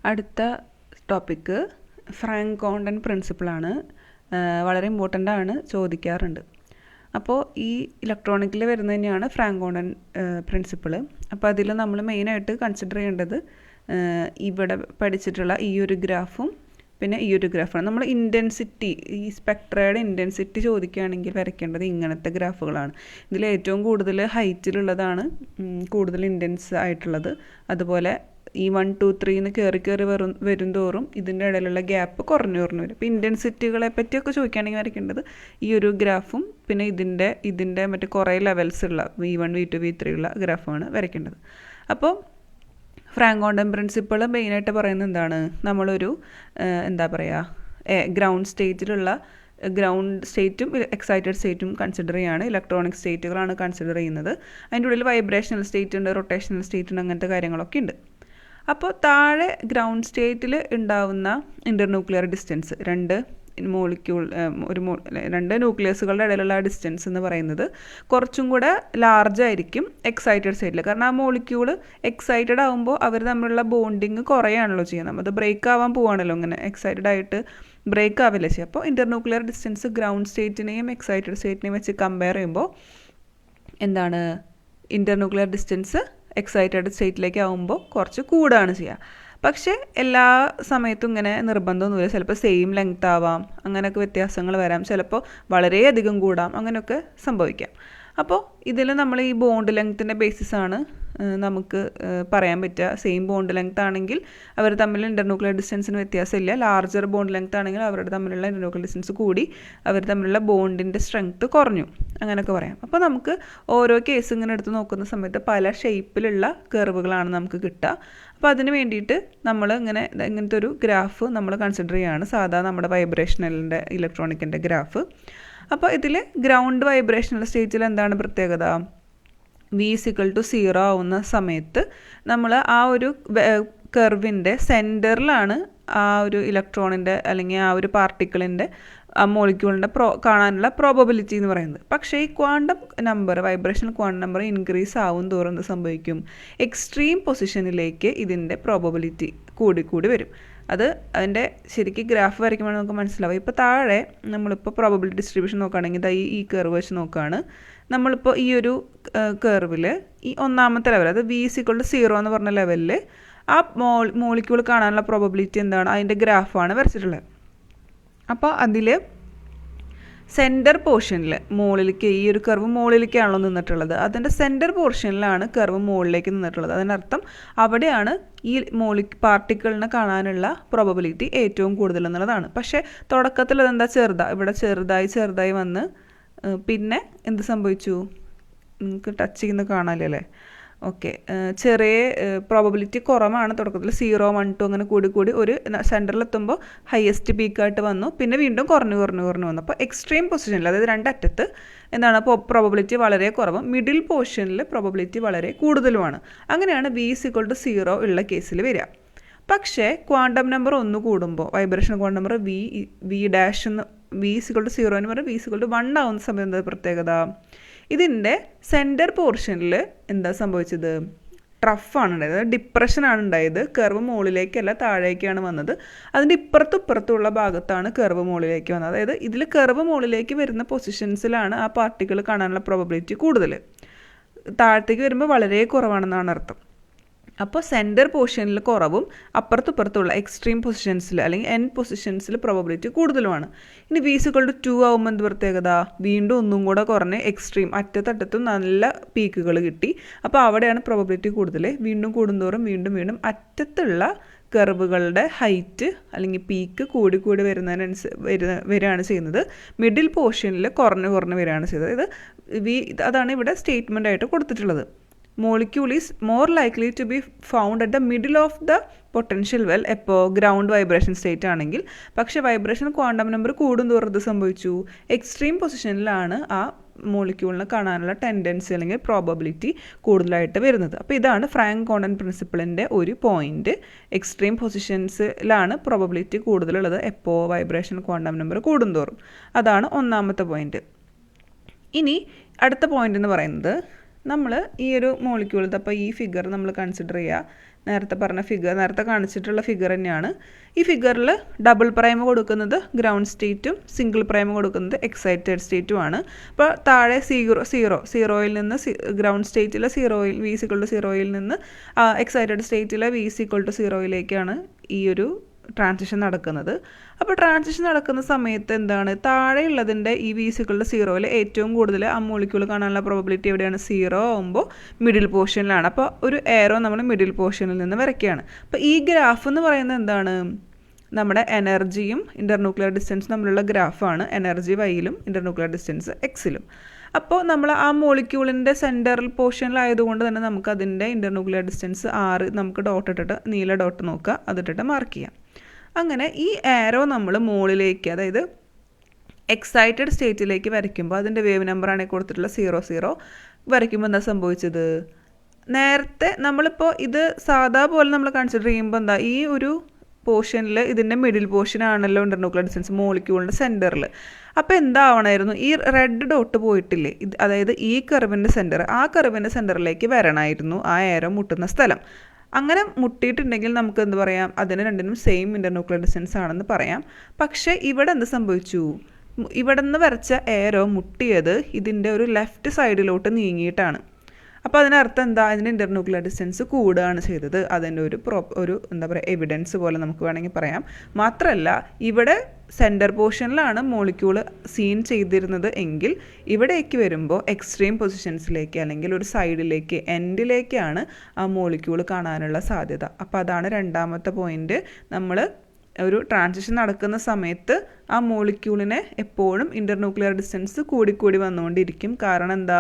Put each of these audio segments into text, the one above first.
അടുത്ത topic Frank കോണ്ടൻ പ്രിൻസിപ്പിളാണ്. വളരെ important ആണ്, ചോദിക്കാറുണ്ട്. അപ്പോൾ ഈ ഇലക്ട്രോണിക്കിൽ വരുന്നത് തന്നെയാണ് ഫ്രാങ്ക് കോണ്ടൻ പ്രിൻസിപ്പിൾ. അപ്പോൾ അതിൽ നമ്മൾ മെയിനായിട്ട് കൺസിഡർ ചെയ്യേണ്ടത് ഇവിടെ പഠിച്ചിട്ടുള്ള ഈ ഒരു ഗ്രാഫും പിന്നെ ഈ ഒരു ഗ്രാഫാണ്. നമ്മൾ ഇൻറ്റൻസിറ്റി, ഈ സ്പെക്ട്രയുടെ ഇൻറ്റൻസിറ്റി ചോദിക്കുകയാണെങ്കിൽ വരയ്ക്കേണ്ടത് ഇങ്ങനത്തെ ഗ്രാഫുകളാണ്. ഇതിൽ ഏറ്റവും കൂടുതൽ ഹൈറ്റിലുള്ളതാണ് കൂടുതൽ ഇൻറ്റൻസ് ആയിട്ടുള്ളത്. അതുപോലെ ഈ 1 2 3 കയറി വരും തോറും ഇതിൻ്റെ ഇടയിലുള്ള ഗ്യാപ്പ് കുറഞ്ഞു വരും. അപ്പോൾ ഇൻറ്റൻസിറ്റികളെ പറ്റിയൊക്കെ ചോദിക്കുകയാണെങ്കിൽ വരയ്ക്കേണ്ടത് ഈ ഒരു ഗ്രാഫും പിന്നെ ഇതിൻ്റെ മറ്റേ കുറേ ലെവൽസ് ഉള്ള V1 V2 V3 ഉള്ള ഗ്രാഫാണ് വരയ്ക്കേണ്ടത്. അപ്പോൾ ഫ്രാങ്ക് കോണ്ടൻ പ്രിൻസിപ്പിൾ മെയിനായിട്ട് പറയുന്നത് എന്താണ്? നമ്മളൊരു ഗ്രൗണ്ട് സ്റ്റേറ്റും എക്സൈറ്റഡ് സ്റ്റേറ്റും കൺസിഡർ ചെയ്യുകയാണ്. ഇലക്ട്രോണിക് സ്റ്റേറ്റുകളാണ് കൺസിഡർ ചെയ്യുന്നത്. അതിൻ്റെ ഉള്ളിൽ വൈബ്രേഷണൽ സ്റ്റേറ്റ് ഉണ്ട്, റൊട്ടേഷണൽ സ്റ്റേറ്റ് ഉണ്ട്, അങ്ങനത്തെ കാര്യങ്ങളൊക്കെ ഉണ്ട്. അപ്പോൾ താഴെ ഗ്രൗണ്ട് സ്റ്റേറ്റിൽ ഉണ്ടാവുന്ന ഇൻ്റർന്യൂക്ലിയർ ഡിസ്റ്റൻസ്, രണ്ട് ന്യൂക്ലിയസുകളുടെ ഇടയിലുള്ള ഡിസ്റ്റൻസ് എന്ന് പറയുന്നത് കുറച്ചും കൂടെ ലാർജ് ആയിരിക്കും എക്സൈറ്റഡ് സ്റ്റേറ്റിൽ. കാരണം ആ മോളിക്യൂൾ എക്സൈറ്റഡ് ആകുമ്പോൾ അവർ തമ്മിലുള്ള ബോണ്ടിങ് കുറയാണല്ലോ ചെയ്യുന്നത്. അത് ബ്രേക്ക് ആവാൻ പോവാണല്ലോ, ഇങ്ങനെ എക്സൈറ്റഡ് ആയിട്ട് ബ്രേക്ക് ആവില്ല ചെയ്യുക. അപ്പോൾ ഇൻ്റർന്യൂക്ലിയർ ഡിസ്റ്റൻസ് ഗ്രൗണ്ട് സ്റ്റേറ്റിനെയും എക്സൈറ്റഡ് സ്റ്റേറ്റിനെയും വെച്ച് കമ്പയർ ചെയ്യുമ്പോൾ എന്താണ്, ഇൻ്റർന്യൂക്ലിയർ ഡിസ്റ്റൻസ് എക്സൈറ്റഡ് സ്റ്റേറ്റിലേക്ക് ആകുമ്പോൾ കുറച്ച് കൂടുകയാണ് ചെയ്യുക. പക്ഷേ എല്ലാ സമയത്തും ഇങ്ങനെ നിർബന്ധമൊന്നുമില്ല. ചിലപ്പോൾ സെയിം ലെങ്ത് ആവാം, അങ്ങനെയൊക്കെ വ്യത്യാസങ്ങൾ വരാം. ചിലപ്പോൾ വളരെയധികം കൂടാം, അങ്ങനെയൊക്കെ സംഭവിക്കാം. അപ്പോൾ ഇതിൽ നമ്മൾ ഈ ബോണ്ട് ലെങ്ത്തിൻ്റെ ബേസിസാണ് നമുക്ക് പറയാൻ പറ്റുക. സെയിം ബോണ്ട് ലെങ്ത് ആണെങ്കിൽ അവർ തമ്മിൽ ഇൻ്റർന്യൂക്ലിയർ ഡിസ്റ്റൻസിന് വ്യത്യാസമില്ല. ലാർജർ ബോണ്ട് ലെങ്ത് ആണെങ്കിൽ അവരുടെ തമ്മിലുള്ള ഇൻ്റർന്യൂക്ലിയർ ഡിസ്റ്റൻസ് കൂടി, അവർ തമ്മിലുള്ള ബോണ്ടിൻ്റെ സ്ട്രെങ്ത്ത് കുറഞ്ഞു, അങ്ങനെയൊക്കെ പറയാം. അപ്പോൾ നമുക്ക് ഓരോ കേസ് ഇങ്ങനെ എടുത്ത് നോക്കുന്ന സമയത്ത് പല ഷേപ്പിലുള്ള കർവുകളാണ് നമുക്ക് കിട്ടുക. അപ്പോൾ അതിന് വേണ്ടിയിട്ട് നമ്മൾ ഇങ്ങനത്തെ ഒരു ഗ്രാഫ് നമ്മൾ കൺസിഡർ ചെയ്യുകയാണ്, സാധാ നമ്മുടെ വൈബ്രേഷണലിൻ്റെ ഇലക്ട്രോണിക്കിൻ്റെ ഗ്രാഫ്. അപ്പോൾ ഇതിൽ ഗ്രൗണ്ട് വൈബ്രേഷണൽ സ്റ്റേറ്റിൽ എന്താണ് പ്രത്യേകത? V=0 ആവുന്ന സമയത്ത് നമ്മൾ ആ ഒരു കർവിൻ്റെ സെൻറ്ററിലാണ് ആ ഒരു ഇലക്ട്രോണിൻ്റെ അല്ലെങ്കിൽ ആ ഒരു പാർട്ടിക്കിളിൻ്റെ ആ മോളിക്യൂളിൻ്റെ കാണാനുള്ള പ്രോബബിലിറ്റി എന്ന് പറയുന്നത്. പക്ഷേ ഈ quantum number, vibrational quantum number increase ആവും തോറും എന്ത് സംഭവിക്കും? എക്സ്ട്രീം പൊസിഷനിലേക്ക് ഇതിൻ്റെ പ്രോബബിലിറ്റി കൂടി വരും. അത് അതിൻ്റെ ശരിക്കും ഗ്രാഫ് വരയ്ക്കുമ്പോൾ നമുക്ക് മനസ്സിലാവും. ഇപ്പോൾ താഴെ നമ്മളിപ്പോൾ പ്രോബബിലിറ്റി ഡിസ്ട്രിബ്യൂഷൻ നോക്കുകയാണെങ്കിൽ ഈ കർവ് വെച്ച് നോക്കുകയാണ്. നമ്മളിപ്പോൾ ഈ ഒരു കർവിൽ ഈ ഒന്നാമത്തെ ലെവൽ, അത് V=0 എന്ന് പറഞ്ഞ ലെവലിൽ ആ മോളിക്യൂൾ കാണാനുള്ള പ്രോബബിലിറ്റി എന്താണ്, അതിൻ്റെ ഗ്രാഫാണ് വരച്ചിട്ടുള്ളത്. അപ്പോൾ അതിൽ സെൻറ്റർ പോർഷനിൽ മുകളിലേക്ക്, ഈ ഒരു കർവ് മുകളിലേക്കാണല്ലോ നിന്നിട്ടുള്ളത്, അതിൻ്റെ സെൻറ്റർ പോർഷനിലാണ് കർവ് മുകളിലേക്ക് നിന്നിട്ടുള്ളത്. അതിനർത്ഥം അവിടെയാണ് ഈ പാർട്ടിക്കിളിനെ കാണാനുള്ള പ്രോബബിലിറ്റി ഏറ്റവും കൂടുതൽ എന്നുള്ളതാണ്. പക്ഷേ തുടക്കത്തിൽ അതെന്താ ഇവിടെ ചെറുതായി വന്ന് പിന്നെ എന്ത് സംഭവിച്ചു? നിങ്ങൾക്ക് ടച്ച് ചെയ്യുന്ന കാണാമല്ലോ അല്ലേ? ഓക്കെ, ചെറിയ പ്രോബബിലിറ്റി കുറവാണ് തുടക്കത്തിൽ, 0 1 2 അങ്ങനെ കൂടി ഒരു സെൻറ്ററിലെത്തുമ്പോൾ ഹയസ്റ്റ് പീക്കായിട്ട് വന്നു, പിന്നെ വീണ്ടും കുറഞ്ഞു വന്നു. അപ്പോൾ എക്സ്ട്രീം പൊസിഷനിൽ, അതായത് രണ്ടറ്റത്ത് എന്താണ് പ്രോബബിലിറ്റി വളരെ കുറവും, മിഡിൽ പോർഷനിൽ പ്രോബബിലിറ്റി വളരെ കൂടുതലുമാണ്. അങ്ങനെയാണ് V=0 ഉള്ള കേസിൽ വരിക. പക്ഷേ ക്വാണ്ടം നമ്പർ 1 കൂടുമ്പോൾ, വൈബ്രേഷൻ ക്വാണ്ടം നമ്പർ V=0 എന്ന് പറഞ്ഞാൽ V=1 ആവുന്ന സമയം എന്താ പ്രത്യേകത? ഇതിൻ്റെ സെൻറ്റർ പോർഷനിൽ എന്താ സംഭവിച്ചത്? ട്രഫാണ് ഉണ്ടായത്, അതായത് ഡിപ്രഷനാണ് ഉണ്ടായത്. കർവ് മുകളിലേക്കല്ല താഴേക്കാണ് വന്നത്. അതിൻ്റെ ഇപ്പുറത്തുള്ള ഭാഗത്താണ് കർവ് മുകളിലേക്ക് വന്നത്. അതായത് ഇതിൽ കർവ് മുകളിലേക്ക് വരുന്ന പൊസിഷൻസിലാണ് ആ പാർട്ടിക്കിൾ കാണാനുള്ള പ്രോബബിലിറ്റി കൂടുതൽ. താഴത്തേക്ക് വരുമ്പോൾ വളരെ കുറവാണെന്നാണ് അർത്ഥം. അപ്പോൾ സെൻറ്റർ പോർഷനിൽ കുറവും അപ്പുറത്തുള്ള എക്സ്ട്രീം പൊസിഷൻസിൽ അല്ലെങ്കിൽ എൻ പൊസിഷൻസിൽ പ്രോബബിലിറ്റി കൂടുതലുമാണ്. ഇനി V=2 ആകുമ്പോൾ എന്ത് പ്രത്യേകത? വീണ്ടും ഒന്നും കൂടെ കുറഞ്ഞ് എക്സ്ട്രീം അറ്റത്തും നല്ല പീക്കുകൾ കിട്ടി. അപ്പോൾ അവിടെയാണ് പ്രോബബിലിറ്റി കൂടുതൽ. വീണ്ടും കൂടുന്തോറും വീണ്ടും അറ്റത്തുള്ള കർവുകളുടെ ഹൈറ്റ് അല്ലെങ്കിൽ പീക്ക് കൂടി വരികയാണ് ചെയ്യുന്നത്. മിഡിൽ പോർഷനിൽ കുറഞ്ഞ് വരികയാണ് ചെയ്തത്. അതാണ് ഇവിടെ സ്റ്റേറ്റ്മെൻ്റ് ആയിട്ട് കൊടുത്തിട്ടുള്ളത്. Molecule is more likely to be found at the middle of the potential well ഇപ്പോൾ ഗ്രൗണ്ട് വൈബ്രേഷൻ സ്റ്റേറ്റ് ആണെങ്കിൽ. പക്ഷേ വൈബ്രേഷൻ ക്വാണ്ടം നമ്പർ കൂടുന്തോറും ഇത് സംഭവിച്ചു, എക്സ്ട്രീം പൊസിഷനിലാണ് ആ മോളിക്യൂളിനെ കാണാനുള്ള ടെൻഡൻസി അല്ലെങ്കിൽ പ്രോബബിലിറ്റി കൂടുതലായിട്ട് വരുന്നത്. അപ്പോൾ ഇതാണ് ഫ്രാങ്ക് കോണ്ടൻ പ്രിൻസിപ്പിളിൻ്റെ ഒരു പോയിന്റ്. എക്സ്ട്രീം പൊസിഷൻസിലാണ് പ്രോബബിലിറ്റി കൂടുതലുള്ളത് എപ്പോൾ വൈബ്രേഷൻ ക്വാണ്ടം നമ്പർ കൂടുന്തോറും. അതാണ് ഒന്നാമത്തെ പോയിന്റ്. ഇനി അടുത്ത പോയിന്റ് എന്ന് പറയുന്നത്, നമ്മൾ ഈ ഒരു മോളിക്യൂൾ, അപ്പോൾ ഈ ഫിഗർ നമ്മൾ കൺസിഡർ ചെയ്യുക. നേരത്തെ പറഞ്ഞ ഫിഗർ, നേരത്തെ കാണിച്ചിട്ടുള്ള ഫിഗർ തന്നെയാണ്. ഈ ഫിഗറിൽ ഡബിൾ പ്രൈം കൊടുക്കുന്നത് ഗ്രൗണ്ട് സ്റ്റേറ്റും സിംഗിൾ പ്രൈം കൊടുക്കുന്നത് എക്സൈറ്റഡ് സ്റ്റേറ്റുമാണ്. അപ്പോൾ താഴെ സീറോയിൽ നിന്ന് ഗ്രൗണ്ട് സ്റ്റേറ്റിലെ സീറോയിൽ v=0യിൽ നിന്ന് എക്സൈറ്റഡ് സ്റ്റേറ്റിലെ v=0യിലേക്കാണ് ഈ ഒരു ട്രാൻസിഷൻ നടക്കുന്നത്. അപ്പോൾ ട്രാൻസിഷൻ നടക്കുന്ന സമയത്ത് എന്താണ്, താഴെയുള്ളതിൻ്റെ ഈ v=0യിൽ ഏറ്റവും കൂടുതൽ ആ മോളിക്യൂൾ കാണാനുള്ള പ്രോബബിലിറ്റി എവിടെയാണ്? 0 ആകുമ്പോൾ മിഡിൽ പോർഷനിലാണ്. അപ്പോൾ ഒരു എയറോ നമ്മൾ മിഡിൽ പോർഷനിൽ നിന്ന് വരയ്ക്കുകയാണ്. അപ്പോൾ ഈ ഗ്രാഫ് എന്ന് പറയുന്നത് എന്താണ്? നമ്മുടെ എനർജിയും ഇൻ്റർന്യൂക്ലിയർ ഡിസ്റ്റൻസും തമ്മിലുള്ള ഗ്രാഫാണ്. Energy വൈയിലും ഇൻ്റർന്യൂക്ലിയർ distance എക്സിലും. അപ്പോൾ നമ്മൾ ആ മോളിക്യൂളിൻ്റെ സെൻറ്ററൽ പോർഷനിലായതുകൊണ്ട് തന്നെ നമുക്ക് അതിൻ്റെ ഇൻ്റർന്യൂക്ലിയർ ഡിസ്റ്റൻസ് 6 നമുക്ക് ഡോട്ട് ഇട്ടിട്ട് നീല ഡോട്ട് നോക്കുക, അതിട്ടിട്ട് മാർക്ക് ചെയ്യാം. അങ്ങനെ ഈ ആരോ നമ്മൾ മുകളിലേക്ക്, അതായത് എക്സൈറ്റഡ് സ്റ്റേറ്റിലേക്ക് വരയ്ക്കുമ്പോൾ അതിൻ്റെ വേവ് നമ്പറാണ് കൊടുത്തിട്ടുള്ള 00 വരയ്ക്കുമ്പോൾ എന്താ സംഭവിച്ചത്? നേരത്തെ നമ്മളിപ്പോൾ ഇത് സാധാ പോലെ നമ്മൾ കൺസിഡർ ചെയ്യുമ്പോൾ എന്താ, ഈ ഒരു പോർഷനിൽ ഇതിൻ്റെ മിഡിൽ പോർഷനാണല്ലോ ഇൻ്റർന്യൂക്ലിയർ ഡിസ്റ്റൻസ് മോളിക്യൂളിൻ്റെ സെൻറ്ററിൽ. അപ്പോൾ എന്താവണമായിരുന്നു? ഈ റെഡ് ഡോട്ട് പോയിട്ടില്ലേ, അതായത് ഈ കർവിൻ്റെ സെൻറ്റർ, ആ കർവിൻ്റെ സെൻറ്ററിലേക്ക് വരണമായിരുന്നു ആ ആരോ മുട്ടുന്ന സ്ഥലം. അങ്ങനെ മുട്ടിയിട്ടുണ്ടെങ്കിൽ നമുക്ക് എന്ത് പറയാം? അതിന് രണ്ടിനും സെയിം ഇൻ്റർന്യൂക്ലിയർ ഡിസ്റ്റൻസ് ആണെന്ന് പറയാം. പക്ഷേ ഇവിടെ എന്ത് സംഭവിച്ചു? ഇവിടെ നിന്ന് വരച്ച എയറോ മുട്ടിയത് ഇതിൻ്റെ ഒരു ലെഫ്റ്റ് സൈഡിലോട്ട് നീങ്ങിയിട്ടാണ്. അപ്പോൾ അതിനർത്ഥം എന്താ? അതിൻ്റെ ഇൻ്റർന്യൂക്ലിയർ ഡിസ്റ്റൻസ് കൂടുകയാണ് ചെയ്തത്. അതിൻ്റെ ഒരു എന്താ പറയുക, എവിഡൻസ് പോലെ നമുക്ക് വേണമെങ്കിൽ പറയാം. മാത്രമല്ല ഇവിടെ സെൻറ്റർ പോർഷനിലാണ് മോളിക്യൂൾ സീൻ ചെയ്തിരുന്നത് എങ്കിൽ ഇവിടേക്ക് വരുമ്പോൾ എക്സ്ട്രീം പൊസിഷൻസിലേക്ക് അല്ലെങ്കിൽ ഒരു സൈഡിലേക്ക് എൻഡിലേക്കാണ് ആ മോളിക്യൂൾ കാണാനുള്ള സാധ്യത. അപ്പോൾ അതാണ് രണ്ടാമത്തെ പോയിൻ്റ്. നമ്മൾ ഒരു ട്രാൻസിഷൻ നടക്കുന്ന സമയത്ത് ആ മോളിക്യൂളിനെ എപ്പോഴും ഇൻ്റർന്യൂക്ലിയർ ഡിസ്റ്റൻസ് കൂടിക്കൂടി വന്നുകൊണ്ടിരിക്കും. കാരണം എന്താ?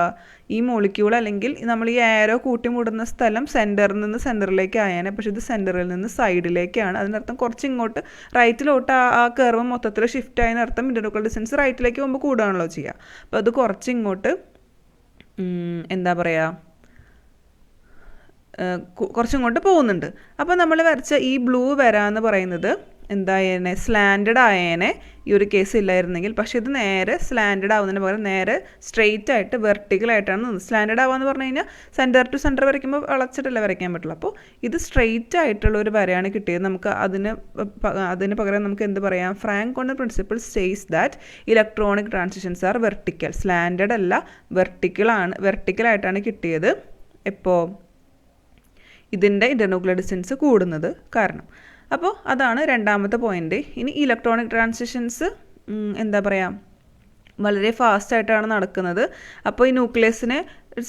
ഈ മോളിക്യൂൾ അല്ലെങ്കിൽ നമ്മൾ ഈ ആരോ കൂട്ടിമുടുന്ന സ്ഥലം സെൻറ്ററിൽ നിന്ന് സെൻറ്ററിലേക്ക് ആയേനെ, പക്ഷേ ഇത് സെൻറ്ററിൽ നിന്ന് സൈഡിലേക്കാണ്. അതിനർത്ഥം കുറച്ച് ഇങ്ങോട്ട് റൈറ്റിലോട്ട് ആ കർവ് മൊത്തത്തിൽ ഷിഫ്റ്റ് ആയതിനർത്ഥം ഇൻ്റർന്യൂക്ലിയർ ഡിസ്റ്റൻസ് റൈറ്റിലേക്ക് പോകുമ്പോൾ കൂടുകയാണല്ലോ ചെയ്യുക. അപ്പോൾ അത് കുറച്ച് ഇങ്ങോട്ട് എന്താ പറയുക, കുറച്ചിങ്ങോട്ട് പോകുന്നുണ്ട്. അപ്പോൾ നമ്മൾ വരച്ച ഈ ബ്ലൂ വരാമെന്ന് പറയുന്നത് എന്തായേനെ? സ്ലാൻഡഡ് ആയേനെ ഈ ഒരു കേസ് ഇല്ലായിരുന്നെങ്കിൽ. പക്ഷേ ഇത് നേരെ സ്ലാൻഡഡ് ആവുന്നതിന് പകരം നേരെ സ്ട്രെയിറ്റ് ആയിട്ട് വെർട്ടിക്കലായിട്ടാണ് നിന്നത്. സ്ലാൻഡഡ് ആവാന്ന് പറഞ്ഞു കഴിഞ്ഞാൽ സെൻറ്റർ ടു സെൻറ്റർ വരയ്ക്കുമ്പോൾ വളച്ചിട്ടല്ല വരയ്ക്കാൻ പറ്റുള്ളൂ. അപ്പോൾ ഇത് സ്ട്രെയിറ്റ് ആയിട്ടുള്ള ഒരു വരയാണ് കിട്ടിയത്. നമുക്ക് അതിന് പകരം നമുക്ക് എന്ത് പറയാം? Franck Condon principle states that electronic transitions are vertical. Slanted അല്ല, വെർട്ടിക്കലായിട്ടാണ് കിട്ടിയത്. എപ്പോൾ? ഇതിൻ്റെ ഇൻ്റർന്യൂക്ലിയർ ഡിസ്റ്റൻസ് കൂടുന്നത് കാരണം. അപ്പോൾ അതാണ് രണ്ടാമത്തെ പോയിൻ്റ്. ഇനി ഇലക്ട്രോണിക് ട്രാൻസിഷൻസ് എന്താ പറയുക, വളരെ ഫാസ്റ്റായിട്ടാണ് നടക്കുന്നത്. അപ്പോൾ ഈ ന്യൂക്ലിയസിന്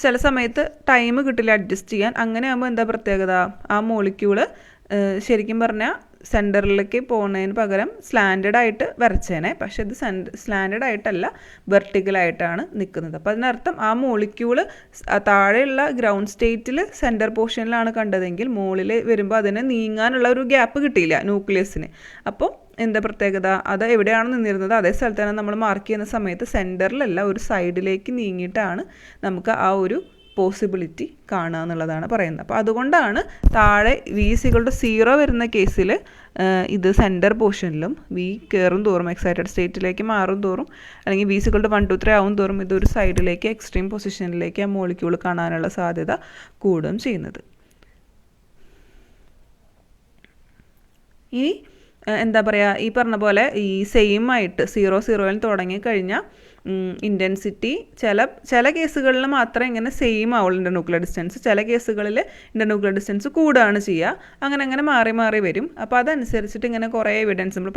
ചില സമയത്ത് ടൈം കിട്ടില്ല അഡ്ജസ്റ്റ് ചെയ്യാൻ. അങ്ങനെ ആകുമ്പോൾ എന്താ പ്രത്യേകത? ആ മോളിക്യൂള് ശരിക്കും പറഞ്ഞാൽ സെൻറ്ററിലേക്ക് പോകുന്നതിന് പകരം സ്ലാൻഡഡ് ആയിട്ട് വരച്ചേനെ. പക്ഷെ ഇത് സ്ലാൻഡഡ് ആയിട്ടല്ല, വെർട്ടിക്കലായിട്ടാണ് നിൽക്കുന്നത്. അപ്പോൾ അതിനർത്ഥം ആ മോളിക്യൂള് താഴെയുള്ള ഗ്രൗണ്ട് സ്റ്റേറ്റിൽ സെൻറ്റർ പോർഷനിലാണ് കണ്ടതെങ്കിൽ മുകളിൽ വരുമ്പോൾ അതിന് നീങ്ങാനുള്ള ഒരു ഗ്യാപ്പ് കിട്ടിയില്ല ന്യൂക്ലിയസിന്. അപ്പോൾ എന്താ പ്രത്യേകത? അത് എവിടെയാണ് നിന്നിരുന്നത് അതേ സ്ഥലത്ത് തന്നെ നമ്മൾ മാർക്ക് ചെയ്യുന്ന സമയത്ത് സെൻറ്ററിലല്ല, ഒരു സൈഡിലേക്ക് നീങ്ങിയിട്ടാണ് നമുക്ക് ആ ഒരു പോസിബിലിറ്റി കാണുക എന്നുള്ളതാണ് പറയുന്നത്. അപ്പോൾ അതുകൊണ്ടാണ് താഴെ v=0 വരുന്ന കേസിൽ ഇത് സെൻറ്റർ പോർഷനിലും കയറും തോറും എക്സൈറ്റഡ് സ്റ്റേറ്റിലേക്ക് മാറും തോറും അല്ലെങ്കിൽ v=1, 2, 3 ആവും തോറും ഇതൊരു സൈഡിലേക്ക് എക്സ്ട്രീം പൊസിഷനിലേക്ക് ആ മോളിക്യൂൾ കാണാനുള്ള സാധ്യത കൂടുകയും ചെയ്യുന്നത്. ഇനി എന്താ പറയുക, ഈ പറഞ്ഞ പോലെ ഈ സെയിം ആയിട്ട് 0 തുടങ്ങിക്കഴിഞ്ഞാൽ ഇൻറ്റൻസിറ്റി ചില കേസുകളിൽ മാത്രമേ ഇങ്ങനെ സെയിം ആവുള്ളൂ ഇൻ്റർന്യൂക്ലിയർ ഡിസ്റ്റൻസ്. ചില കേസുകളിൽ ഇൻ്റർന്യൂക്ലിയർ ഡിസ്റ്റൻസ് കൂടുകയാണ് ചെയ്യുക. അങ്ങനെ മാറി വരും. അപ്പോൾ അതനുസരിച്ചിട്ട് ഇങ്ങനെ കുറേ എവിഡൻസ് നമ്മൾ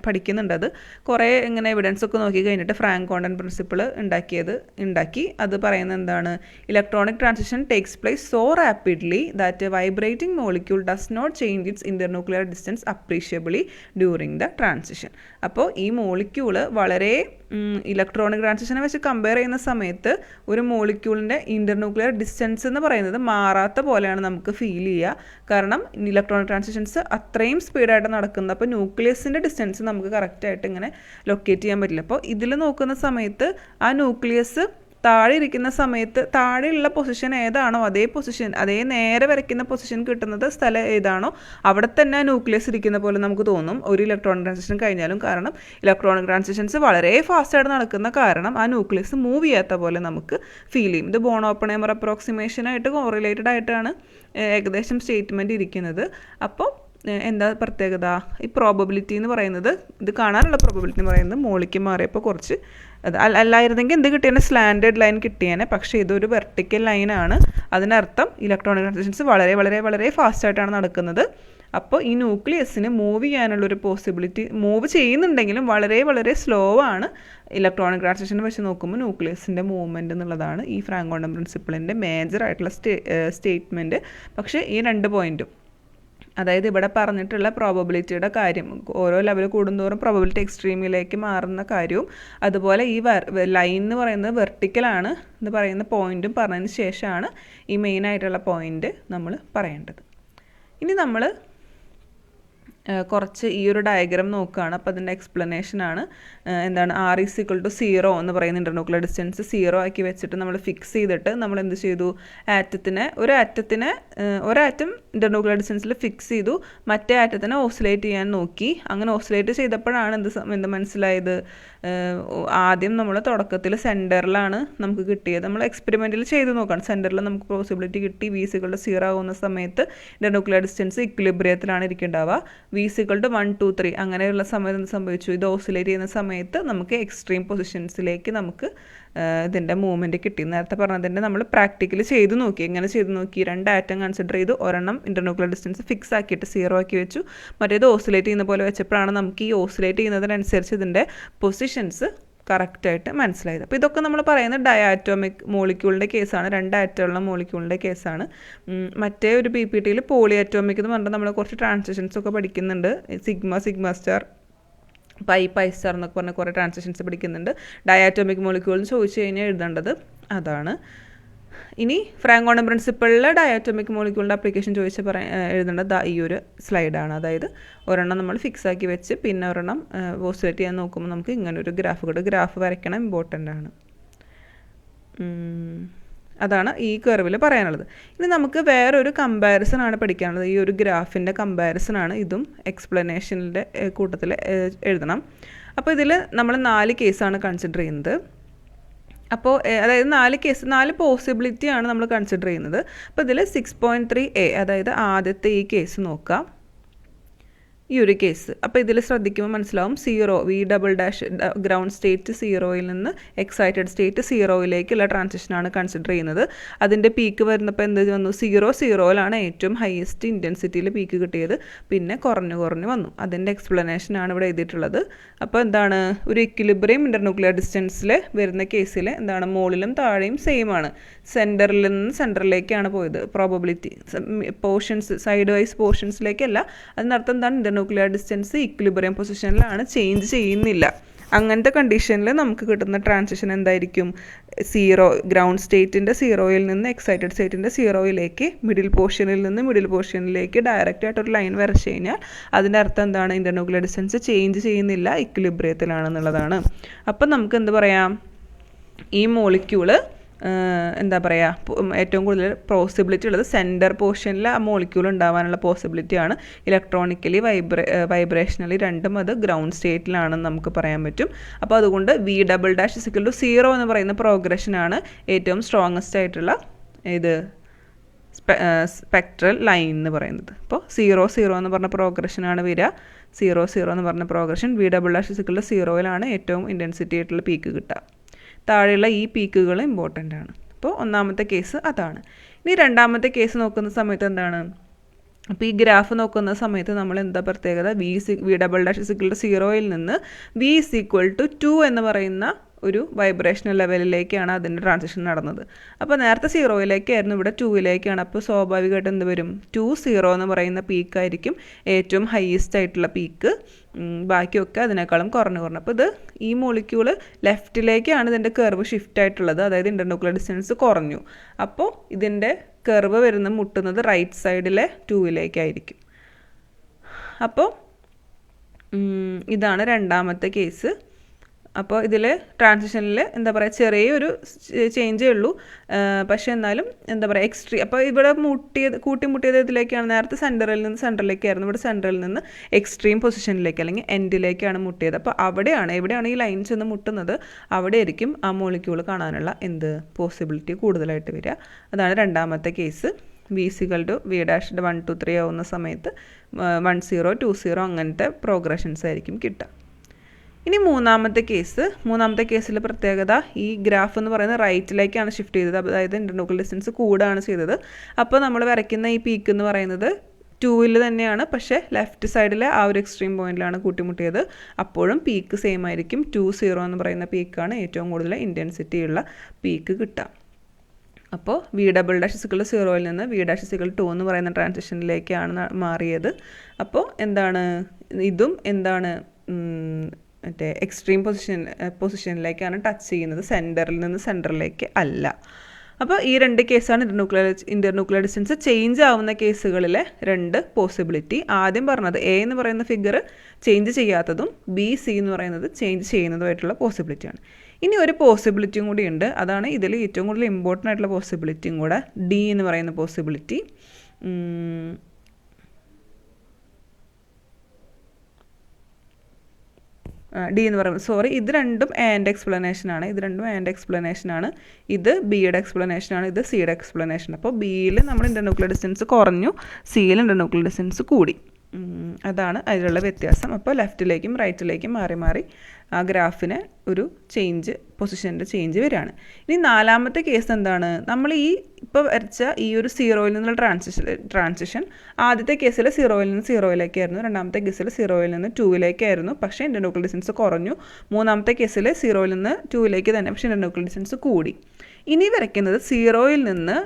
പഠിക്കുന്നുണ്ട്. അത് കുറേ ഇങ്ങനെ എവിഡൻസ് ഒക്കെ നോക്കി കഴിഞ്ഞിട്ട് ഫ്രാങ്ക് കോണ്ടൺ പ്രിൻസിപ്പിൾ ഉണ്ടാക്കി അത് പറയുന്നത് എന്താണ്? Electronic transition takes place so rapidly that vibrating molecule does not change its internuclear distance appreciably during the transition. അപ്പോൾ ഈ മോളിക്യൂള് വളരെ ഇലക്ട്രോണിക് ട്രാൻസിഷനെ വെച്ച് കമ്പയർ ചെയ്യുന്ന സമയത്ത് ഒരു മോളിക്യൂളിൻ്റെ ഇൻ്റർന്യൂക്ലിയർ ഡിസ്റ്റൻസ് എന്ന് പറയുന്നത് മാറാത്ത പോലെയാണ് നമുക്ക് ഫീൽ ചെയ്യുക. കാരണം ഇലക്ട്രോണിക് ട്രാൻസിഷൻസ് അത്രയും സ്പീഡായിട്ട് നടക്കുന്നത്. അപ്പോൾ ന്യൂക്ലിയസിൻ്റെ ഡിസ്റ്റൻസ് നമുക്ക് കറക്റ്റായിട്ട് ഇങ്ങനെ ലൊക്കേറ്റ് ചെയ്യാൻ പറ്റില്ല. അപ്പോൾ ഇതിൽ നോക്കുന്ന സമയത്ത് ആ ന്യൂക്ലിയസ് താഴെ ഇരിക്കുന്ന സമയത്ത് താഴെയുള്ള പൊസിഷൻ ഏതാണോ അതേ പൊസിഷൻ, അതേ നേരെ വരയ്ക്കുന്ന പൊസിഷൻ കിട്ടുന്നത് സ്ഥലം ഏതാണോ അവിടെ തന്നെ ന്യൂക്ലിയസ് ഇരിക്കുന്ന പോലെ നമുക്ക് തോന്നും ഒരു ഇലക്ട്രോണിക് ട്രാൻസിഷൻ കഴിഞ്ഞാലും. കാരണം ഇലക്ട്രോണിക് ട്രാൻസിഷൻസ് വളരെ ഫാസ്റ്റായിട്ട് നടക്കുന്ന കാരണം ആ ന്യൂക്ലിയസ് മൂവ് ചെയ്യാത്ത പോലെ നമുക്ക് ഫീൽ ചെയ്യും. ഇത് ബോൺ ഓപ്പൺഹൈമർ അപ്രോക്സിമേഷനായിട്ട് കോറിലേറ്റഡ് ആയിട്ടാണ് ഏകദേശം സ്റ്റേറ്റ്മെൻറ്റ് ഇരിക്കുന്നത്. അപ്പോൾ എന്താ പ്രത്യേകത, ഈ പ്രോബബിലിറ്റി എന്ന് പറയുന്നത്, ഇത് കാണാനുള്ള പ്രോബബിലിറ്റി എന്ന് പറയുന്നത് മോളിക്ക് മാറിയപ്പോൾ കുറച്ച് അല്ലായിരുന്നെങ്കിൽ എന്ത് കിട്ടിയേനെ, സ്ലാൻഡേർഡ് ലൈൻ കിട്ടിയേനെ. പക്ഷേ ഇതൊരു വെർട്ടിക്കൽ ലൈനാണ്. അതിനർത്ഥം ഇലക്ട്രോണിക് ട്രാൻസിഷൻസ് വളരെ വളരെ വളരെ ഫാസ്റ്റായിട്ടാണ് നടക്കുന്നത്. അപ്പോൾ ഈ ന്യൂക്ലിയസിന് മൂവ് ചെയ്യാനുള്ളൊരു പോസിബിലിറ്റി, മൂവ് ചെയ്യുന്നുണ്ടെങ്കിലും വളരെ വളരെ സ്ലോ ആണ് ഇലക്ട്രോണിക് ട്രാൻസിഷൻ വെച്ച് നോക്കുമ്പോൾ ന്യൂക്ലിയസിൻ്റെ മൂവ്മെൻറ്റ് എന്നുള്ളതാണ് ഈ ഫ്രാങ്ക് ക്വാണ്ടം പ്രിൻസിപ്പിളിൻ്റെ മേജർ ആയിട്ടുള്ള സ്റ്റേറ്റ്മെൻറ്റ്. പക്ഷേ ഈ 2 പോയിൻറ്റും, അതായത് ഇവിടെ പറഞ്ഞിട്ടുള്ള പ്രോബബിലിറ്റിയുടെ കാര്യം, ഓരോ ലെവൽ കൂടുന്തോറും പ്രോബബിലിറ്റി എക്സ്ട്രീമിലേക്ക് മാറുന്ന കാര്യവും, അതുപോലെ ഈ ലൈൻ എന്ന് പറയുന്നത് വെർട്ടിക്കലാണ് എന്ന് പറയുന്ന പോയിൻറ്റും പറഞ്ഞതിന് ശേഷമാണ് ഈ മെയിനായിട്ടുള്ള പോയിൻറ്റ് നമ്മൾ പറയേണ്ടത്. ഇനി നമ്മൾ കുറച്ച് ഈ ഒരു ഡയഗ്രാം നോക്കുകയാണ്. അപ്പോൾ അതിൻ്റെ എക്സ്പ്ലനേഷനാണ്. എന്താണ് R=0 എന്ന് പറയുന്ന ഇൻ്റർന്യൂക്ലിയർ ഡിസ്റ്റൻസ് 0 ആക്കി വെച്ചിട്ട് നമ്മൾ ഫിക്സ് ചെയ്തിട്ട് നമ്മൾ എന്ത് ചെയ്തു, ഒരു ആറ്റം ഇൻ്റർന്യൂക്ലിയർ ഡിസ്റ്റൻസിൽ ഫിക്സ് ചെയ്തു, മറ്റേ ആറ്റത്തിനെ ഓസിലേറ്റ് ചെയ്യാൻ നോക്കി. അങ്ങനെ ഓസിലേറ്റ് ചെയ്തപ്പോഴാണ് എന്ത് മനസ്സിലായത്, ആദ്യം നമ്മൾ തുടക്കത്തിൽ സെൻറ്ററിലാണ് നമുക്ക് കിട്ടിയത്. നമ്മൾ എക്സ്പെരിമെൻറ്റിൽ ചെയ്ത് നോക്കണം. സെൻറ്ററിൽ നമുക്ക് പോസിബിലിറ്റി കിട്ടി. V=0 ആകുന്ന സമയത്ത് ഇൻ്റർന്യൂക്ലിയർ ഡിസ്റ്റൻസ് ഇക്വിലിബ്രിയത്തിലാണ് ഇരിക്കേണ്ടാവുക. V=1, 2, 3 അങ്ങനെയുള്ള സമയത്ത് എന്ത് സംഭവിച്ചു, ഇത് ഓസിലേറ്റ് ചെയ്യുന്ന സമയത്ത് നമുക്ക് എക്സ്ട്രീം പൊസിഷൻസിലേക്ക് നമുക്ക് ഇതിൻ്റെ മൂവ്മെൻറ്റ് കിട്ടി. നേരത്തെ പറഞ്ഞതിൻ്റെ നമ്മൾ പ്രാക്ടിക്കലി ചെയ്ത് നോക്കി. എങ്ങനെ ചെയ്ത് നോക്കി, 2 ആറ്റം കൺസിഡർ ചെയ്തു, ഒരെണ്ണം ഇൻ്റർന്യൂക്ലിയർ ഡിസ്റ്റൻസ് ഫിക്സ് ആക്കിയിട്ട് 0 ആക്കി വെച്ചു, മറ്റേത് ഓസിലേറ്റ് ചെയ്യുന്ന പോലെ വെച്ചപ്പോഴാണ് നമുക്ക് ഈ ഓസിലേറ്റ് ചെയ്യുന്നതിനനുസരിച്ച് ഇതിൻ്റെ പൊസിഷൻസ് കറക്റ്റായിട്ട് മനസ്സിലായത്. അപ്പോൾ ഇതൊക്കെ നമ്മൾ പറയുന്നത് ഡയാറ്റോമിക് മോളിക്യൂളിൻ്റെ കേസാണ്, 2 ആറ്റമുള്ള മോളിക്യൂളിൻ്റെ കേസാണ്. മറ്റേ ഒരു PPTയിൽ പോളി ആറ്റോമിക് എന്ന് പറഞ്ഞാൽ നമ്മൾ കുറച്ച് ട്രാൻസിഷൻസ് ഒക്കെ പഠിക്കുന്നുണ്ട്. സിഗ്മ സ്റ്റാർ, പൈ സ്റ്റാർ എന്നൊക്കെ പറഞ്ഞ കുറേ ട്രാൻസിഷൻസ് പഠിക്കുന്നുണ്ട്. ഡയാറ്റോമിക് മോളിക്യൂൾ ചോദിച്ചു കഴിഞ്ഞാൽ എഴുതേണ്ടത് അതാണ്. ഇനി ഫ്രാങ്ക് ക്വാണ്ടം പ്രിൻസിപ്പിളിൽ ഡയാറ്റോമിക് മോളിക്യൂളിൻ്റെ ആപ്ലിക്കേഷൻ എഴുതേണ്ടത് ഈ ഒരു സ്ലൈഡാണ്. അതായത് ഒരെണ്ണം നമ്മൾ ഫിക്സ് ആക്കി വെച്ച് പിന്നെ ഒരെണ്ണം ഓസിലേറ്റ് ചെയ്യാൻ നോക്കുമ്പോൾ നമുക്ക് ഇങ്ങനൊരു ഗ്രാഫ് വരയ്ക്കണം, ഇമ്പോർട്ടൻ്റ് ആണ്. അതാണ് ഈ കർവിൽ പറയാനുള്ളത്. ഇനി നമുക്ക് വേറൊരു കമ്പാരിസൺ ആണ് പഠിക്കാനുള്ളത്. ഈ ഒരു ഗ്രാഫിൻ്റെ കമ്പാരിസൺ ആണ്. ഇതും എക്സ്പ്ലനേഷനിൻ്റെ കൂട്ടത്തിൽ എഴുതണം. അപ്പോൾ ഇതിൽ നമ്മൾ 4 കേസാണ് കൺസിഡർ ചെയ്യുന്നത്. അപ്പോൾ അതായത് 4 പോസിബിലിറ്റിയാണ് നമ്മൾ കൺസിഡർ ചെയ്യുന്നത്. അപ്പോൾ ഇതിൽ 6.3a, അതായത് ആദ്യത്തെ ഈ കേസ് നോക്കാം, ഈ ഒരു കേസ്. അപ്പോൾ ഇതിൽ ശ്രദ്ധിക്കുമ്പോൾ മനസ്സിലാവും, 0 V" ഗ്രൗണ്ട് സ്റ്റേറ്റ് 0യിൽ നിന്ന് എക്സൈറ്റഡ് സ്റ്റേറ്റ് 0യിലേക്കുള്ള ട്രാൻസിഷനാണ് കൺസിഡർ ചെയ്യുന്നത്. അതിൻ്റെ പീക്ക് വരുന്നപ്പോൾ എന്ത് വന്നു, 0യിലാണ് ഏറ്റവും ഹയസ്റ്റ് ഇൻറ്റൻസിറ്റിയിൽ പീക്ക് കിട്ടിയത്, പിന്നെ കുറഞ്ഞു വന്നു. അതിൻ്റെ എക്സ്പ്ലനേഷനാണ് ഇവിടെ എഴുതിയിട്ടുള്ളത്. അപ്പോൾ എന്താണ്, ഒരു ഇക്വിലിബ്രിയം ഇൻ്റർന്യൂക്ലിയർ ഡിസ്റ്റൻസിൽ വരുന്ന കേസിൽ എന്താണ്, മുകളിലും താഴെയും സെയിം ആണ്. സെൻറ്ററിൽ നിന്ന് സെൻറ്ററിലേക്കാണ് പോയത് പ്രോബബിലിറ്റി. പോർഷൻസ് സൈഡ് വൈസ് പോർഷൻസിലേക്കല്ല. അതിനർത്ഥം എന്താണ്, ന്യൂക്ലിയർ ഡിസ്റ്റൻസ് ഇക്വിലിബ്രിയം പൊസിഷനിലാണ്, ചേഞ്ച് ചെയ്യുന്നില്ല. അങ്ങനത്തെ കണ്ടീഷനിൽ നമുക്ക് കിട്ടുന്ന ട്രാൻസിഷൻ എന്തായിരിക്കും, 0 ഗ്രൗണ്ട് സ്റ്റേറ്റിൻ്റെ 0യിൽ നിന്ന് എക്സൈറ്റഡ് സ്റ്റേറ്റിൻ്റെ 0യിലേക്ക്, മിഡിൽ പോർഷനിലേക്ക് ഡയറക്റ്റ് ആയിട്ടൊരു ലൈൻ വരച്ച് കഴിഞ്ഞാൽ അതിൻ്റെ അർത്ഥം എന്താണ്, ഇൻ്റർന്യൂക്ലിയർ ഡിസ്റ്റൻസ് ചേഞ്ച് ചെയ്യുന്നില്ല, ഇക്വിലിബ്രിയത്തിലാണെന്നുള്ളതാണ്. അപ്പം നമുക്ക് എന്ത് പറയാം, ഈ മോളിക്യൂള് എന്താ പറയുക, ഏറ്റവും കൂടുതൽ പോസിബിലിറ്റി ഉള്ളത് സെൻറ്റർ പോർഷനിൽ ആ മോളിക്യൂൾ ഉണ്ടാവാനുള്ള പോസിബിലിറ്റിയാണ്. ഇലക്ട്രോണിക്കലി വൈബ്രേഷണലി രണ്ടും അത് ഗ്രൗണ്ട് സ്റ്റേറ്റിലാണെന്ന് നമുക്ക് പറയാൻ പറ്റും. അപ്പോൾ അതുകൊണ്ട് V"=0 എന്ന് പറയുന്ന പ്രോഗ്രഷനാണ് ഏറ്റവും സ്ട്രോങ്ങസ്റ്റ് ആയിട്ടുള്ള ഇത് സ്പെക്ട്രൽ ലൈൻ എന്ന് പറയുന്നത്. അപ്പോൾ 0 എന്ന് പറഞ്ഞ പ്രോഗ്രഷനാണ് വരിക. 0 എന്ന് പറഞ്ഞ പ്രോഗ്രഷൻ V"=0യിലാണ് ഏറ്റവും ഇൻറ്റൻസിറ്റി ആയിട്ടുള്ള പീക്ക് കിട്ടുക. താഴെയുള്ള ഈ പീക്കുകൾ ഇമ്പോർട്ടൻ്റ് ആണ്. അപ്പോൾ ഒന്നാമത്തെ കേസ് അതാണ്. ഇനി രണ്ടാമത്തെ കേസ് നോക്കുന്ന സമയത്ത് എന്താണ്, അപ്പോൾ ഈ ഗ്രാഫ് നോക്കുന്ന സമയത്ത് നമ്മൾ എന്താ പ്രത്യേകത, V"=0യിൽ നിന്ന് V=2 എന്ന് പറയുന്ന ഒരു വൈബ്രേഷണൽ ലെവലിലേക്കാണ് അതിൻ്റെ ട്രാൻസിഷൻ നടന്നത്. അപ്പോൾ നേരത്തെ 0യിലേക്കായിരുന്നു, ഇവിടെ 2യിലേക്കാണ്. അപ്പോൾ സ്വാഭാവികമായിട്ട് എന്ത് വരും, 2,0 എന്ന് പറയുന്ന പീക്കായിരിക്കും ഏറ്റവും ഹയസ്റ്റ് ആയിട്ടുള്ള പീക്ക്. ബാക്കിയൊക്കെ അതിനേക്കാളും കുറഞ്ഞു. അപ്പോൾ ഇത് ഈ മോളിക്യൂള് ലെഫ്റ്റിലേക്കാണ് ഇതിൻ്റെ കർവ് ഷിഫ്റ്റ് ആയിട്ടുള്ളത്, അതായത് ഇൻ്റർന്യൂക്ലിയർ ഡിസ്റ്റൻസ് കുറഞ്ഞു. അപ്പോൾ ഇതിൻ്റെ കർവ് മുട്ടുന്നത് റൈറ്റ് സൈഡിലെ 2യിലേക്കായിരിക്കും. അപ്പോൾ ഇതാണ് രണ്ടാമത്തെ കേസ്. അപ്പോൾ ഇതിൽ ട്രാൻസിഷനിൽ എന്താ പറയുക ചെറിയൊരു ചേഞ്ചേ ഉള്ളൂ. പക്ഷേ എന്നാലും എന്താ പറയുക അപ്പോൾ ഇവിടെ കൂട്ടിമുട്ടിയത് ഇതിലേക്കാണ്. നേരത്തെ സെൻറ്ററിൽ നിന്ന് സെൻറ്ററിലേക്കായിരുന്നു, ഇവിടെ സെൻറ്ററിൽ നിന്ന് എക്സ്ട്രീം പൊസിഷനിലേക്ക് അല്ലെങ്കിൽ എൻഡിലേക്കാണ് മുട്ടിയത്. അപ്പോൾ എവിടെയാണ് ഈ ലൈൻസ് ഒന്ന് മുട്ടുന്നത്, അവിടെ ആയിരിക്കും ആ മോളിക്യൂൾ കാണാനുള്ള പോസിബിലിറ്റി കൂടുതലായിട്ട് വരിക. അതാണ് രണ്ടാമത്തെ കേസ്. V=V' 1 2 3 ആവുന്ന സമയത്ത് 1 0 2 0 അങ്ങനത്തെ പ്രോഗ്രഷൻസ് ആയിരിക്കും കിട്ടുക. ഇനി മൂന്നാമത്തെ കേസിൽ പ്രത്യേകത, ഈ ഗ്രാഫ് എന്ന് പറയുന്നത് റൈറ്റിലേക്കാണ് ഷിഫ്റ്റ് ചെയ്തത്. അതായത് ഇന്റർന്യൂക്ലിയർ ഡിസ്റ്റൻസ് കൂടാണ് ചെയ്തത്. അപ്പോൾ നമ്മൾ വരയ്ക്കുന്ന ഈ പീക്ക് എന്ന് പറയുന്നത് 2ൽ തന്നെയാണ്, പക്ഷേ ലെഫ്റ്റ് സൈഡിലെ ആ ഒരു എക്സ്ട്രീം പോയിന്റിലാണ് കൂട്ടിമുട്ടിയത്. അപ്പോഴും പീക്ക് സെയിം ആയിരിക്കും. 2 0 എന്ന് പറയുന്ന പീക്കാണ് ഏറ്റവും കൂടുതൽ ഇൻറ്റൻസിറ്റി ഉള്ള പീക്ക് കിട്ടുക. അപ്പോൾ V'=0ൽ നിന്ന് V'=2 എന്ന് പറയുന്ന ട്രാൻസിഷനിലേക്കാണ് മാറിയത്. അപ്പോൾ ഇതും മറ്റേ എക്സ്ട്രീം പൊസിഷനിലേക്കാണ് ടച്ച് ചെയ്യുന്നത്, സെൻറ്ററിൽ നിന്ന് സെൻറ്ററിലേക്ക് അല്ല. അപ്പോൾ ഈ 2 കേസാണ് ഇന്റർന്യൂക്ലിയർ ഡിസ്റ്റൻസ് ചേഞ്ച് ആവുന്ന കേസുകളിലെ 2 പോസിബിലിറ്റി. ആദ്യം പറഞ്ഞത് A എന്ന് പറയുന്ന ഫിഗർ ചേഞ്ച് ചെയ്യാത്തതും BC എന്ന് പറയുന്നത് ചേഞ്ച് ചെയ്യുന്നതുമായിട്ടുള്ള പോസിബിലിറ്റിയാണ്. ഇനി ഒരു പോസിബിലിറ്റിയും കൂടി ഉണ്ട്. അതാണ് ഇതിൽ ഏറ്റവും കൂടുതൽ ഇമ്പോർട്ടൻ്റ് ആയിട്ടുള്ള പോസിബിലിറ്റിയും കൂടെ, D എന്ന് പറയുന്ന പോസിബിലിറ്റി. D എന്ന് പറയുന്നത് ഇത് രണ്ടും ആൻഡ് എക്സ്പ്ലനേഷനാണ്. ഇത് ബിയുടെ എക്സ്പ്ലനേഷനാണ്, ഇത് സിയുടെ എക്സ്പ്ലനേഷൻ. അപ്പോൾ ബിയിൽ നമ്മൾ ഇന്റർന്യൂക്ലിയർ ഡിസ്റ്റൻസ് കുറഞ്ഞു, സിയിൽ ഇന്റർന്യൂക്ലിയർ ഡിസ്റ്റൻസ് കൂടി. അതാണ് അതിലുള്ള വ്യത്യാസം. അപ്പോൾ ലെഫ്റ്റിലേക്കും റൈറ്റിലേക്കും മാറി മാറി ആ ഗ്രാഫിന് ഒരു പൊസിഷൻ്റെ ചേഞ്ച് വരികയാണ്. ഇനി നാലാമത്തെ കേസ് എന്താണ്? നമ്മൾ ഇപ്പോൾ വരച്ച ഈ ഒരു 0ൽ നിന്നുള്ള ട്രാൻസിഷൻ ആദ്യത്തെ കേസിൽ 0ൽ നിന്ന് 0ലേക്കായിരുന്നു, രണ്ടാമത്തെ കേസിൽ 0ൽ നിന്ന് 2ലേക്കായിരുന്നു, പക്ഷേ ഇന്റർന്യൂക്ലിയർ ഡിസ്റ്റൻസ് കുറഞ്ഞു. മൂന്നാമത്തെ കേസിൽ 0ൽ നിന്ന് 2ലേക്ക് തന്നെ, പക്ഷേ ഇന്റർന്യൂക്ലിയർ ഡിസ്റ്റൻസ് കൂടി. ഇനി വരയ്ക്കുന്നത് 0ൽ നിന്ന്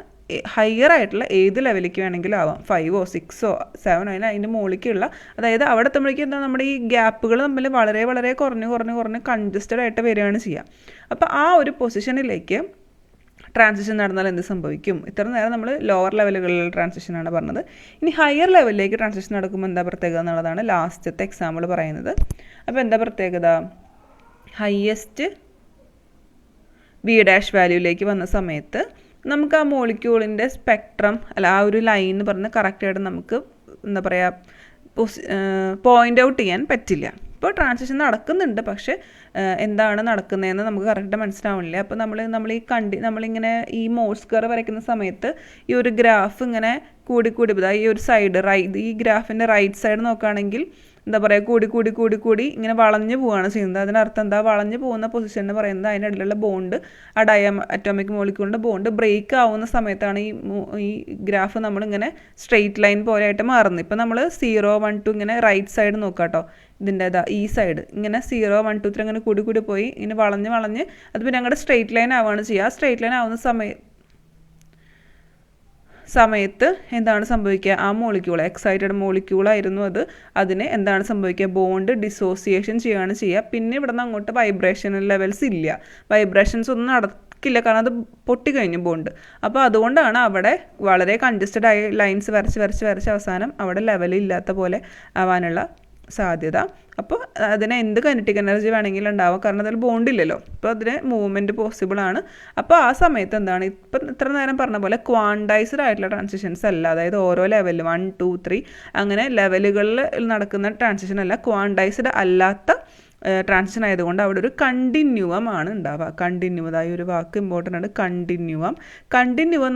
ഹയർ ആയിട്ടുള്ള ഏത് ലെവലിലേക്ക് വേണമെങ്കിലും ആവാം, 5 6 7 അതിൻ്റെ മുകളിലേക്കുള്ള, അതായത് അവിടെ എത്തുമ്പോഴേക്കും നമ്മുടെ ഈ ഗ്യാപ്പുകൾ തമ്മിൽ വളരെ വളരെ കുറഞ്ഞ് കൺജസ്റ്റഡ് ആയിട്ട് വരികയാണ് ചെയ്യുക. അപ്പോൾ ആ ഒരു പൊസിഷനിലേക്ക് ട്രാൻസിഷൻ നടന്നാൽ എന്ത് സംഭവിക്കും? ഇത്ര നേരം നമ്മൾ ലോവർ ലെവലുകളിലുള്ള ട്രാൻസിഷനാണ് പറഞ്ഞത്. ഇനി ഹയർ ലെവലിലേക്ക് ട്രാൻസിഷൻ നടക്കുമ്പോൾ എന്താ പ്രത്യേകത എന്നുള്ളതാണ് ലാസ്റ്റത്തെ എക്സാമ്പിൾ പറയുന്നത്. അപ്പോൾ എന്താ പ്രത്യേകത? ഹയസ്റ്റ് V' വാല്യൂയിലേക്ക് വന്ന സമയത്ത് നമുക്ക് ആ മോളിക്യൂളിൻ്റെ സ്പെക്ട്രം ആ ഒരു ലൈൻ എന്ന് പറഞ്ഞ് കറക്റ്റായിട്ട് നമുക്ക് എന്താ പറയുക പോയിൻ്റ് ഔട്ട് ചെയ്യാൻ പറ്റില്ല. ഇപ്പോൾ ട്രാൻസിഷൻ നടക്കുന്നുണ്ട്, പക്ഷേ എന്താണ് നടക്കുന്നതെന്ന് നമുക്ക് കറക്റ്റ് മനസ്സിലാവുന്നില്ല. അപ്പോൾ നമ്മളിങ്ങനെ ഈ മോഴ്സ് കർവ് വരയ്ക്കുന്ന സമയത്ത് ഈ ഒരു ഗ്രാഫ് ഇങ്ങനെ കൂടി ഈ ഒരു സൈഡ് ഈ ഗ്രാഫിൻ്റെ റൈറ്റ് സൈഡ് നോക്കുകയാണെങ്കിൽ എന്താ പറയുക കൂടി ഇങ്ങനെ വളഞ്ഞു പോവുകയാണ് ചെയ്യുന്നത്. അതിനർത്ഥം എന്താ? വളഞ്ഞു പോകുന്ന പൊസിഷൻ എന്ന് പറയുന്നത് അതിൻ്റെ ഇടയിലുള്ള ബോണ്ട്, ആ അറ്റോമിക് മോളിക്യൂളിൻ്റെ ബോണ്ട് ബ്രേക്ക് ആവുന്ന സമയത്താണ് ഈ ഗ്രാഫ് നമ്മളിങ്ങനെ സ്ട്രെയിറ്റ് ലൈൻ പോലെ ആയിട്ട് മാറുന്നത്. ഇപ്പം നമ്മൾ 0 1 2 ഇങ്ങനെ റൈറ്റ് സൈഡ് നോക്കാം കേട്ടോ, ഇതിൻ്റെ ഈ സൈഡ് ഇങ്ങനെ 0 1 2 3 അങ്ങനെ കൂടി പോയി ഇങ്ങനെ വളഞ്ഞ് അത് പിന്നെ അങ്ങോട്ട് സ്ട്രെയിറ്റ് ലൈൻ ആവുകയാണ് ചെയ്യുക. ആ സ്ട്രെയിറ്റ് ലൈൻ ആവുന്ന സമയത്ത് എന്താണ് സംഭവിക്കുക? ആ മോളിക്യൂൾ എക്സൈറ്റഡ് മോളിക്യൂളായിരുന്നു അതിന് എന്താണ് സംഭവിക്കുക? ബോണ്ട് ഡിസോസിയേഷൻ ചെയ്യുകയാണ് ചെയ്യുക. പിന്നെ ഇവിടെ നിന്ന് അങ്ങോട്ട് വൈബ്രേഷൻ ലെവൽസ് ഇല്ല, വൈബ്രേഷൻസ് ഒന്നും നടക്കില്ല, കാരണം അത് പൊട്ടിക്കഴിഞ്ഞു ബോണ്ട്. അപ്പോൾ അതുകൊണ്ടാണ് അവിടെ വളരെ കൺജസ്റ്റഡ് ആയി ലൈൻസ് വരച്ച് അവസാനം അവിടെ ലെവലില്ലാത്ത പോലെ ആവാനുള്ള സാധ്യത. അപ്പോൾ അതിന് എന്ത് കൈനറ്റിക് എനർജി വേണമെങ്കിലും ഉണ്ടാവാം, കാരണം അതിൽ ബോണ്ടില്ലല്ലോ. അപ്പോൾ അതിന് മൂവ്മെൻറ്റ് പോസിബിൾ ആണ്. അപ്പോൾ ആ സമയത്ത് എന്താണ്, ഇപ്പം ഇത്ര നേരം പറഞ്ഞ പോലെ ക്വാണ്ടൈസ്ഡ് ആയിട്ടുള്ള ട്രാൻസിഷൻസ് അല്ല, അതായത് ഓരോ ലെവലിൽ 1 2 3 അങ്ങനെ ലെവലുകളിൽ നടക്കുന്ന ട്രാൻസിഷൻ അല്ല, ക്വാണ്ടൈസ്ഡ് അല്ലാത്ത ട്രാൻസിഷൻ ആയതുകൊണ്ട് അവിടെ ഒരു കണ്ടിന്യൂവം ആണ് ഉണ്ടാവുക. കണ്ടിന്യൂവതായ ഒരു വാക്ക് ഇമ്പോർട്ടൻ്റ് ആണ്, കണ്ടിന്യൂവം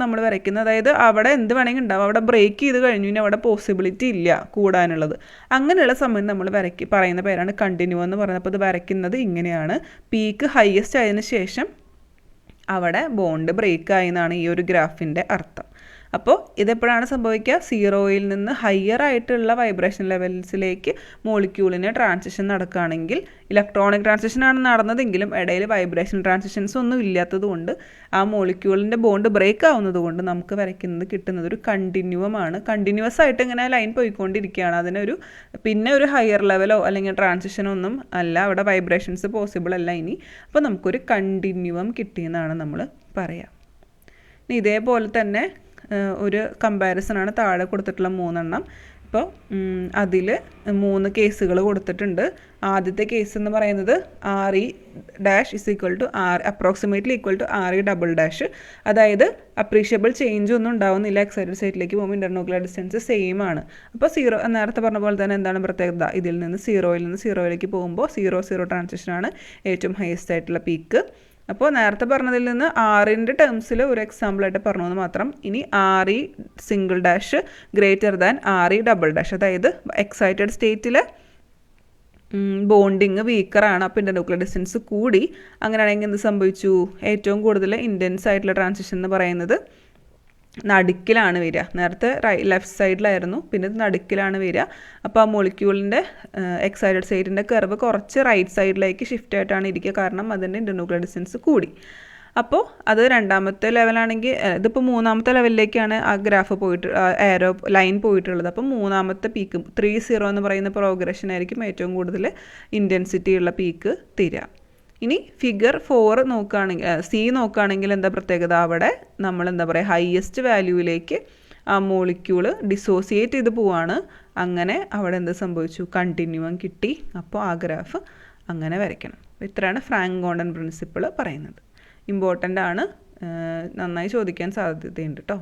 നമ്മൾ വരയ്ക്കുന്നത്, അതായത് അവിടെ എന്ത് വേണമെങ്കിൽ ഉണ്ടാവും, അവിടെ ബ്രേക്ക് ചെയ്ത് കഴിഞ്ഞു ഇനി അവിടെ പോസിബിലിറ്റി ഇല്ല കൂടാനുള്ളത്. അങ്ങനെയുള്ള സമയത്ത് നമ്മൾ പറയുന്ന പേരാണ് കണ്ടിന്യൂവം എന്ന് പറയുന്നത്. അപ്പോൾ ഇത് വരയ്ക്കുന്നത് ഇങ്ങനെയാണ്. പീക്ക് ഹയസ്റ്റ് ആയതിനു ശേഷം അവിടെ ബോണ്ട് ബ്രേക്ക് ആയി എന്നാണ് ഈ ഒരു ഗ്രാഫിൻ്റെ അർത്ഥം. അപ്പോൾ ഇതെപ്പോഴാണ് സംഭവിക്കുക? 0ൽ നിന്ന് ഹയർ ആയിട്ടുള്ള വൈബ്രേഷൻ ലെവൽസിലേക്ക് മോളിക്യൂളിന് ട്രാൻസിഷൻ നടക്കുകയാണെങ്കിൽ, ഇലക്ട്രോണിക് ട്രാൻസിഷനാണ് നടന്നതെങ്കിലും ഇടയിൽ വൈബ്രേഷൻ ട്രാൻസിഷൻസ് ഒന്നും ഇല്ലാത്തത് കൊണ്ട് ആ മോളിക്യൂളിൻ്റെ ബോണ്ട് ബ്രേക്ക് ആവുന്നത് കൊണ്ട് നമുക്ക് കിട്ടുന്നത് ഒരു കണ്ടിന്യൂവമാണ്. കണ്ടിന്യൂവസ് ആയിട്ട് ഇങ്ങനെ ലൈൻ പോയിക്കൊണ്ടിരിക്കുകയാണ്. പിന്നെ ഒരു ഹയർ ലെവലോ അല്ലെങ്കിൽ ട്രാൻസിഷനോ ഒന്നും അല്ല, അവിടെ വൈബ്രേഷൻസ് പോസിബിൾ അല്ല ഇനി. അപ്പോൾ നമുക്കൊരു കണ്ടിന്യൂവം കിട്ടിയെന്നാണ് നമ്മൾ പറയുക. ഇതേപോലെ തന്നെ ഒരു കമ്പാരിസണാണ് താഴെ കൊടുത്തിട്ടുള്ള 3 എണ്ണം. അപ്പോൾ അതിൽ 3 കേസുകൾ കൊടുത്തിട്ടുണ്ട്. ആദ്യത്തെ കേസ് എന്ന് പറയുന്നത് RE dash is equal to approximately equal to RE double dash. അതായത് അപ്രീഷ്യബിൾ ചേഞ്ച് ഒന്നും ഉണ്ടാവുന്നില്ല. എക്സൈറ്റഡ് സ്റ്റേറ്റിലേക്ക് പോകുമ്പോൾ ഇൻ്റർന്യൂക്ലിയർ ഡിസ്റ്റൻസ് സെയിം ആണ്. അപ്പോൾ 0 നേരത്തെ പറഞ്ഞ പോലെ തന്നെ എന്താണ് പ്രത്യേകത? ഇതിൽ നിന്ന് 0 പോകുമ്പോൾ 0 ട്രാൻസിഷനാണ് ഏറ്റവും ഹയസ്റ്റ് ആയിട്ടുള്ള പീക്ക്. അപ്പോൾ നേരത്തെ പറഞ്ഞതിൽ നിന്ന് REൻ്റെ ടേംസിൽ ഒരു എക്സാമ്പിളായിട്ട് പറഞ്ഞു എന്ന് മാത്രം. ഇനി RE single dash greater than RE double dash. അതായത് എക്സൈറ്റഡ് സ്റ്റേറ്റിൽ ബോണ്ടിങ് വീക്കറാണ്. അപ്പോൾ ഇൻ്റർന്യൂക്ലിയർ ഡിസ്റ്റൻസ് കൂടി. അങ്ങനെയാണെങ്കിൽ എന്ത് സംഭവിച്ചു? ഏറ്റവും കൂടുതൽ ഇൻറ്റൻസ് ആയിട്ടുള്ള ട്രാൻസിഷൻ എന്ന് പറയുന്നത് നടുക്കിലാണ് വരിക. നേരത്തെ ലെഫ്റ്റ് സൈഡിലായിരുന്നു, പിന്നെ ഇത് നടുക്കിലാണ് വരിക. അപ്പോൾ ആ മോളിക്യൂളിൻ്റെ എക്സൈറ്റഡ് സ്റ്റേറ്റിൻ്റെ കർവ് കുറച്ച് റൈറ്റ് സൈഡിലേക്ക് ഷിഫ്റ്റ് ആയിട്ടാണ് ഇരിക്കുക. കാരണം അതിൻ്റെ ഇൻ്റർന്യൂക്ലിയർ ഡിസ്റ്റൻസ് കൂടി. അപ്പോൾ അത് രണ്ടാമത്തെ ലെവലാണെങ്കിൽ ഇതിപ്പോൾ മൂന്നാമത്തെ ലെവലിലേക്കാണ് ആ ഗ്രാഫ് പോയിട്ട് ആരോ ലൈൻ പോയിട്ടുള്ളത്. അപ്പം മൂന്നാമത്തെ പീക്ക് 30 എന്ന് പറയുന്ന പ്രോഗ്രഷൻ ആയിരിക്കും ഏറ്റവും കൂടുതൽ ഇൻറ്റൻസിറ്റി ഉള്ള പീക്ക് തീരുക. ഇനി ഫിഗർ 4 നോക്കുകയാണെങ്കിൽ എന്താ പ്രത്യേകത? അവിടെ നമ്മൾ എന്താ പറയുക, ഹയസ്റ്റ് വാല്യൂവിലേക്ക് ആ മോളിക്യൂള് ഡിസോസിയേറ്റ് ചെയ്ത് പോവാണ്. അങ്ങനെ അവിടെ എന്ത് സംഭവിച്ചു? കണ്ടിന്യൂം കിട്ടി. അപ്പോൾ ആ ഗ്രാഫ് അങ്ങനെ വരയ്ക്കണം. ഇത്രയാണ് ഫ്രാങ്ക് കോണ്ടൺ പ്രിൻസിപ്പിൾ പറയുന്നത്. ഇമ്പോർട്ടൻ്റ് ആണ്, നന്നായി ചോദിക്കാൻ സാധ്യതയുണ്ട് കേട്ടോ.